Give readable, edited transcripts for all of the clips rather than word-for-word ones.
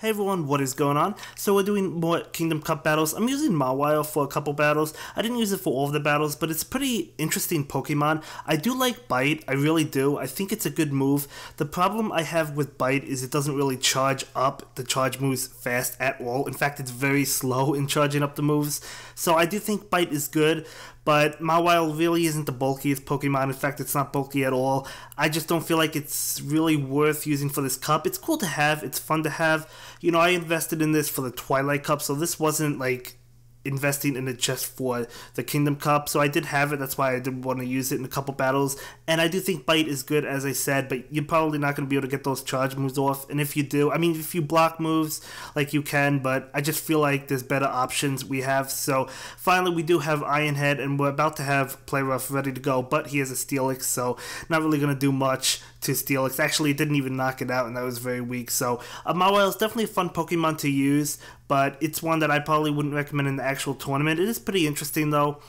Hey everyone, what is going on? So we're doing more Kingdom Cup battles. I'm using Mawile for a couple battles. I didn't use it for all of the battles, but it's a pretty interesting Pokemon. I do like Bite, I really do. I think it's a good move. The problem I have with Bite is it doesn't really charge up the charge moves fast at all. In fact, it's very slow in charging up the moves. So I do think Bite is good, but Mawile really isn't the bulkiest Pokemon. In fact, it's not bulky at all. I just don't feel like it's really worth using for this cup. It's cool to have, it's fun to have. You know, I invested in this for the Twilight Cup, so this wasn't like investing in it just for the Kingdom Cup. So I did have it, that's why I did want to use it in a couple battles. And I do think Bite is good, as I said, but you're probably not going to be able to get those charge moves off. And if you do, I mean, if you block moves, like you can, but I just feel like there's better options we have. So finally, we do have Iron Head, and we're about to have Play Rough ready to go, but he has a Steelix, so not really going to do much to Steelix. Actually, it didn't even knock it out, and that was very weak. So Mawile is definitely a fun Pokemon to use, but it's one that I probably wouldn't recommend in the actual tournament. It is pretty interesting though.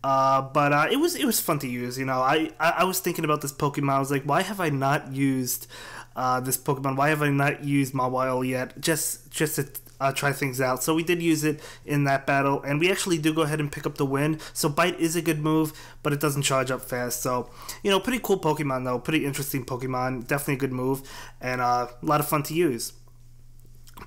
But it was fun to use. You know, I was thinking about this Pokemon. I was like, why have I not used this Pokemon? Why have I not used Mawile yet? Just to try things out. So we did use it in that battle, and we actually do go ahead and pick up the win. So Bite is a good move, but it doesn't charge up fast. So, you know, pretty cool Pokemon though. Pretty interesting Pokemon. Definitely a good move, and a lot of fun to use.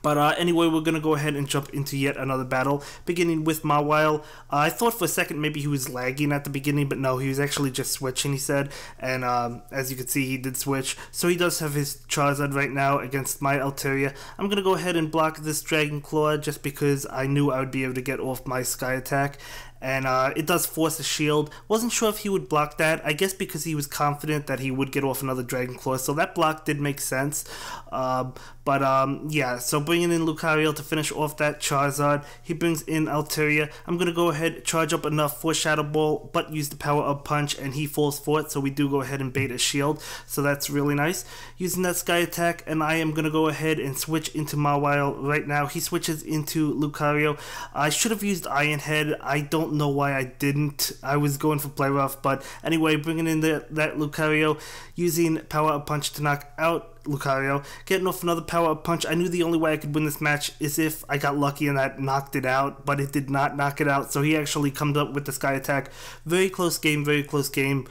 But anyway, we're going to go ahead and jump into yet another battle, beginning with Mawile. I thought for a second maybe he was lagging at the beginning, but no, he was actually just switching, he said. And as you can see, he did switch. So he does have his Charizard right now against my Altaria. I'm going to go ahead and block this Dragon Claw just because I knew I would be able to get off my Sky Attack. And it does force a shield. Wasn't sure if he would block that. I guess because he was confident that he would get off another Dragon Claw. So that block did make sense. Yeah, so bringing in Lucario to finish off that Charizard. He brings in Altaria. I'm going to go ahead, charge up enough for Shadow Ball, but use the Power Up Punch, and he falls for it. So we do go ahead and bait a shield. So that's really nice. Using that Sky Attack, and I am going to go ahead and switch into Mawile right now. He switches into Lucario. I should have used Iron Head. I don't know why I didn't. I was going for Play Rough, but anyway, bringing in that Lucario, using Power Up Punch to knock out Lucario, getting off another Power Up Punch. I knew the only way I could win this match is if I got lucky and that knocked it out, but it did not knock it out, so he actually comes up with the Sky Attack. Very close game, very close game.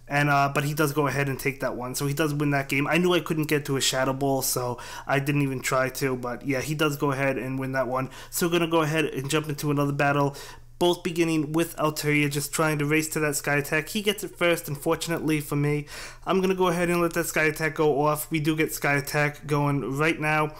And but he does go ahead and take that one, so he does win that game. I knew I couldn't get to a Shadow Ball, so I didn't even try to, but yeah, he does go ahead and win that one. So we're gonna go ahead and jump into another battle, both beginning with Altaria just trying to race to that Sky Attack. He gets it first, unfortunately for me. I'm going to go ahead and let that Sky Attack go off. We do get Sky Attack going right now,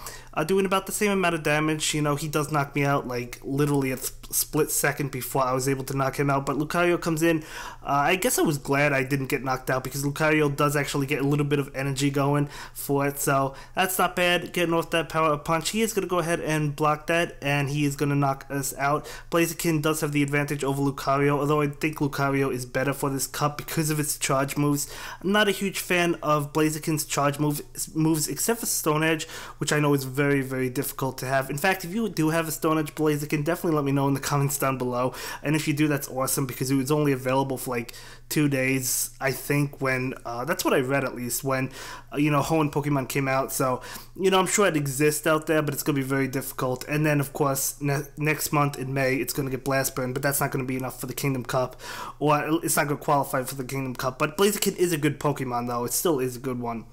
doing about the same amount of damage. You know, he does knock me out like literally a split second before I was able to knock him out, but Lucario comes in. I guess I was glad I didn't get knocked out because Lucario does actually get a little bit of energy going for it, so that's not bad. Getting off that Power Up Punch, he is going to go ahead and block that, and he is going to knock us out. Blaziken does have the advantage over Lucario, although I think Lucario is better for this cup because of its charge moves. I'm not a huge fan of Blaziken's charge moves except for Stone Edge, which I know is very, very difficult to have. In fact, if you do have a Stone Edge Blaziken, definitely let me know in the comments down below, and if you do, that's awesome because it was only available for like 2 days, I think, when that's what I read, at least, when you know, Hoenn Pokemon came out. So you know, I'm sure it exists out there, but it's gonna be very difficult. And then of course next month in May it's gonna get Blast Burn, but that's not gonna be enough for the Kingdom Cup, or it's not gonna qualify for the Kingdom Cup. But Blaziken is a good Pokemon though, it still is a good one.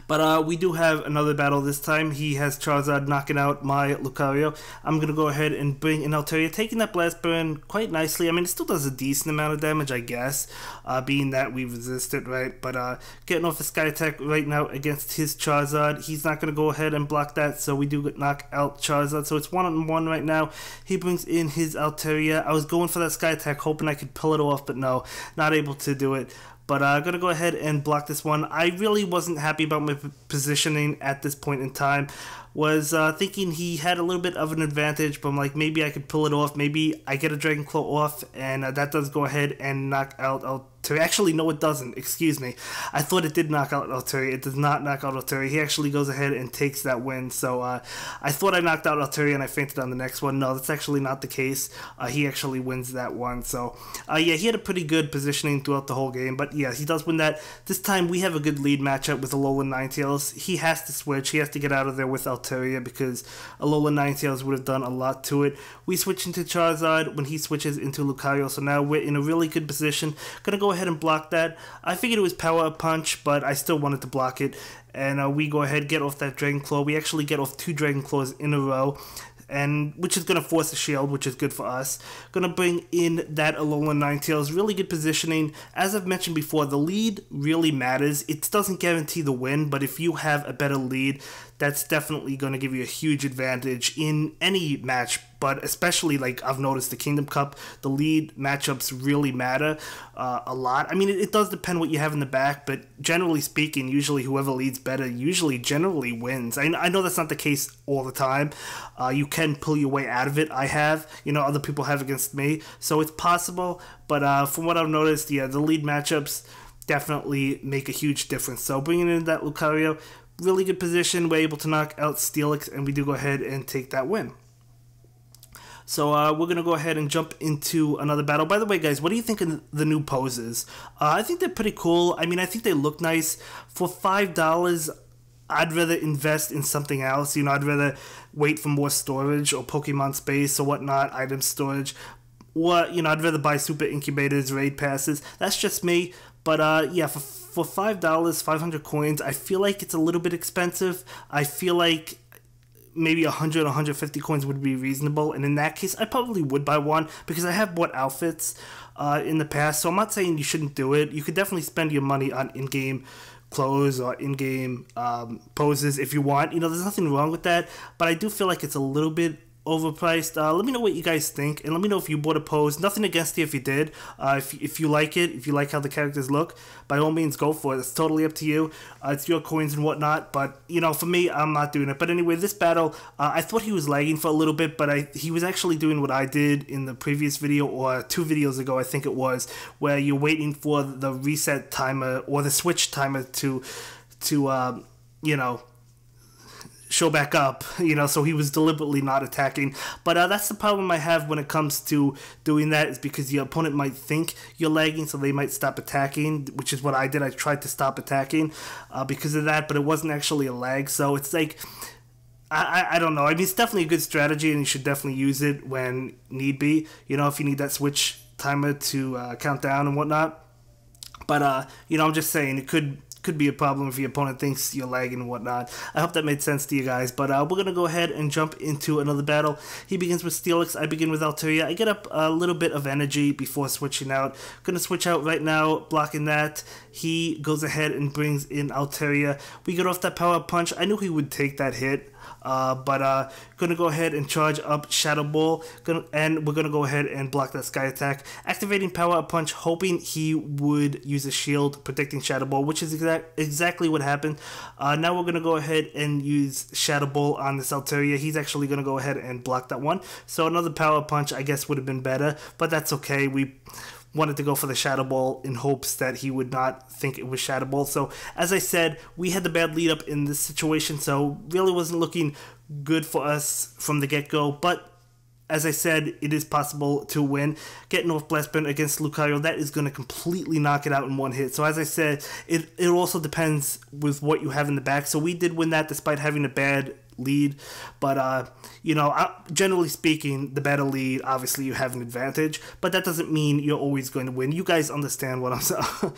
But we do have another battle this time. He has Charizard knocking out my Lucario. I'm going to go ahead and bring in Altaria, taking that Blast Burn quite nicely. I mean, it still does a decent amount of damage, I guess, being that we resist it, right? But getting off a Sky Attack right now against his Charizard. He's not going to go ahead and block that, so we do knock out Charizard. So it's 1-on-1 right now. He brings in his Altaria. I was going for that Sky Attack, hoping I could pull it off, but no, not able to do it. But I'm going to go ahead and block this one. I really wasn't happy about my positioning at this point in time. Was thinking he had a little bit of an advantage, but I'm like, maybe I could pull it off. Maybe I get a Dragon Claw off, and that does go ahead and knock out Altaria. Altaria. Actually, no, it doesn't. Excuse me. I thought it did knock out Altaria. It does not knock out Altaria. He actually goes ahead and takes that win. So I thought I knocked out Altaria and I fainted on the next one. No, that's actually not the case. He actually wins that one. So yeah, he had a pretty good positioning throughout the whole game. But yeah, he does win that. This time we have a good lead matchup with Alolan Ninetales. He has to switch. He has to get out of there with Altaria because Alolan Ninetales would have done a lot to it. We switch into Charizard when he switches into Lucario. So now we're in a really good position. Gonna go ahead and block that. I figured it was Power Up Punch, but I still wanted to block it. And we go ahead, get off that Dragon Claw. We actually get off 2 Dragon Claws in a row, and which is going to force a shield, which is good for us. Going to bring in that Alolan Ninetales. Really good positioning. As I've mentioned before, the lead really matters. It doesn't guarantee the win, but if you have a better lead, that's definitely going to give you a huge advantage in any match. But especially, like I've noticed, the Kingdom Cup, the lead matchups really matter a lot. I mean, it does depend what you have in the back, but generally speaking, usually whoever leads better generally wins. I know that's not the case all the time. You can pull your way out of it. I have, other people have against me, so it's possible. But from what I've noticed, yeah, the lead matchups definitely make a huge difference. So bringing in that Lucario, really good position. We're able to knock out Steelix, and we do go ahead and take that win. So we're going to go ahead and jump into another battle. By the way, guys, what do you think of the new poses? I think they're pretty cool. I mean, I think they look nice. For $5, I'd rather invest in something else. I'd rather wait for more storage or Pokemon space or whatnot, item storage. Or, I'd rather buy super incubators, raid passes. That's just me. But yeah, for $5, 500 coins, I feel like it's a little bit expensive. I feel like maybe 100, 150 coins would be reasonable, and in that case, I probably would buy one because I have bought outfits in the past, so I'm not saying you shouldn't do it. You could definitely spend your money on in-game clothes or in-game poses if you want. There's nothing wrong with that, but I do feel like it's a little bit overpriced. Let me know what you guys think, and let me know if you bought a pose. Nothing against you if you did. If you like it, if you like how the characters look, by all means go for it. It's totally up to you. It's your coins and whatnot, but for me, I'm not doing it. But anyway, this battle, I thought he was lagging for a little bit, but he was actually doing what I did in the previous video, or 2 videos ago I think it was, where you're waiting for the reset timer or the switch timer to show back up, so he was deliberately not attacking. But that's the problem I have when it comes to doing that, is because your opponent might think you're lagging, so they might stop attacking, which is what I did. I tried to stop attacking because of that, but it wasn't actually a lag. So it's like, I don't know. I mean, it's definitely a good strategy, and you should definitely use it when need be, if you need that switch timer to count down and whatnot. But I'm just saying, it could be a problem if your opponent thinks you're lagging and whatnot. I hope that made sense to you guys. But we're going to go ahead and jump into another battle. He begins with Steelix. I begin with Altaria. I get up a little bit of energy before switching out. Going to switch out right now, blocking that. He goes ahead and brings in Altaria. We get off that Power Punch. I knew he would take that hit. But gonna go ahead and charge up Shadow Ball, and we're gonna go ahead and block that Sky Attack, activating Power Up Punch, hoping he would use a shield, predicting Shadow Ball, which is exactly what happened. Now we're gonna go ahead and use Shadow Ball on this Altaria. He's actually gonna go ahead and block that one, so another Power Punch I guess would have been better, but that's okay. We wanted to go for the Shadow Ball in hopes that he would not think it was Shadow Ball. So as I said, we had the bad lead up in this situation, so really wasn't looking good for us from the get-go. But as I said, it is possible to win. Getting off Blast Burn against Lucario, that is going to completely knock it out in one hit. So as I said, it also depends with what you have in the back. So we did win that despite having a bad lead, but generally speaking, the better lead, obviously you have an advantage, but that doesn't mean you're always going to win. You guys understand what I'm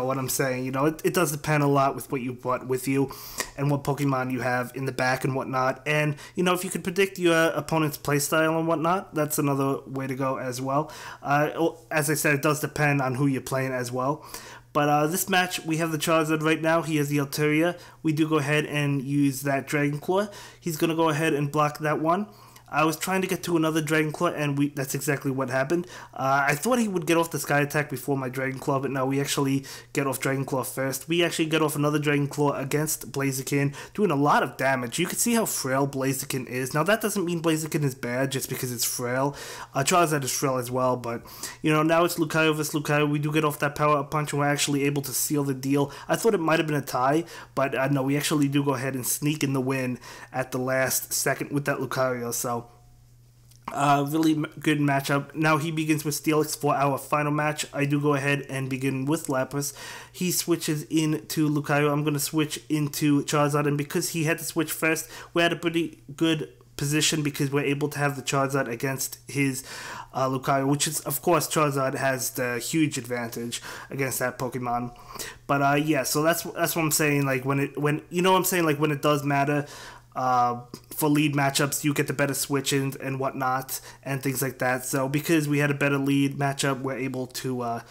what I'm saying. It does depend a lot with what you brought with you and what Pokemon you have in the back and whatnot. And if you could predict your opponent's playstyle and whatnot, that's another way to go as well. As I said, it does depend on who you're playing as well. But this match, we have the Charizard right now. He has the Altaria. We do go ahead and use that Dragon Claw. He's going to go ahead and block that one. I was trying to get to another Dragon Claw, and that's exactly what happened. I thought he would get off the Sky Attack before my Dragon Claw, but no, we actually get off Dragon Claw first. We actually get off another Dragon Claw against Blaziken, doing a lot of damage. You can see how frail Blaziken is. Now, that doesn't mean Blaziken is bad just because it's frail. Charizard is frail as well, but, you know, now it's Lucario vs. Lucario. We do get off that Power Up Punch, and we're actually able to seal the deal. I thought it might have been a tie, but no, we actually do go ahead and sneak in the win at the last second with that Lucario, so really good matchup. Now he begins with Steelix for our final match. I do go ahead and begin with Lapras. He switches into Lucario. I'm going to switch into Charizard, and because he had to switch first, we had a pretty good position because we're able to have the Charizard against his Lucario, which is, of course, Charizard has the huge advantage against that Pokemon. But yeah, so that's what I'm saying. Like when you know what I'm saying, like when it does matter. For lead matchups, you get the better switch-ins and whatnot and things like that. So because we had a better lead matchup, we're able to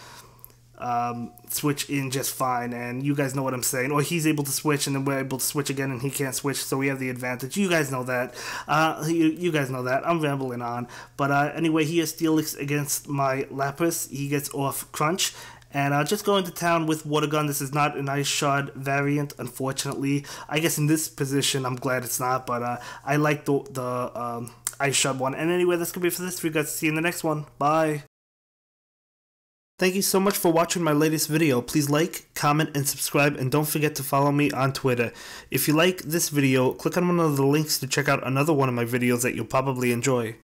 switch in just fine, and you guys know what I'm saying. Or he's able to switch and then we're able to switch again and he can't switch, so we have the advantage. You guys know that. You guys know that. I'm rambling on. But anyway, he has Steelix against my Lapras. He gets off Crunch. And just go into town with Water Gun. This is not an Ice Shard variant, unfortunately. I guess in this position, I'm glad it's not, but I like the Ice Shard one. And anyway, that's going to be it for this video, guys. See you in the next one. Bye. Thank you so much for watching my latest video. Please like, comment, and subscribe, and don't forget to follow me on Twitter. If you like this video, click on one of the links to check out another one of my videos that you'll probably enjoy.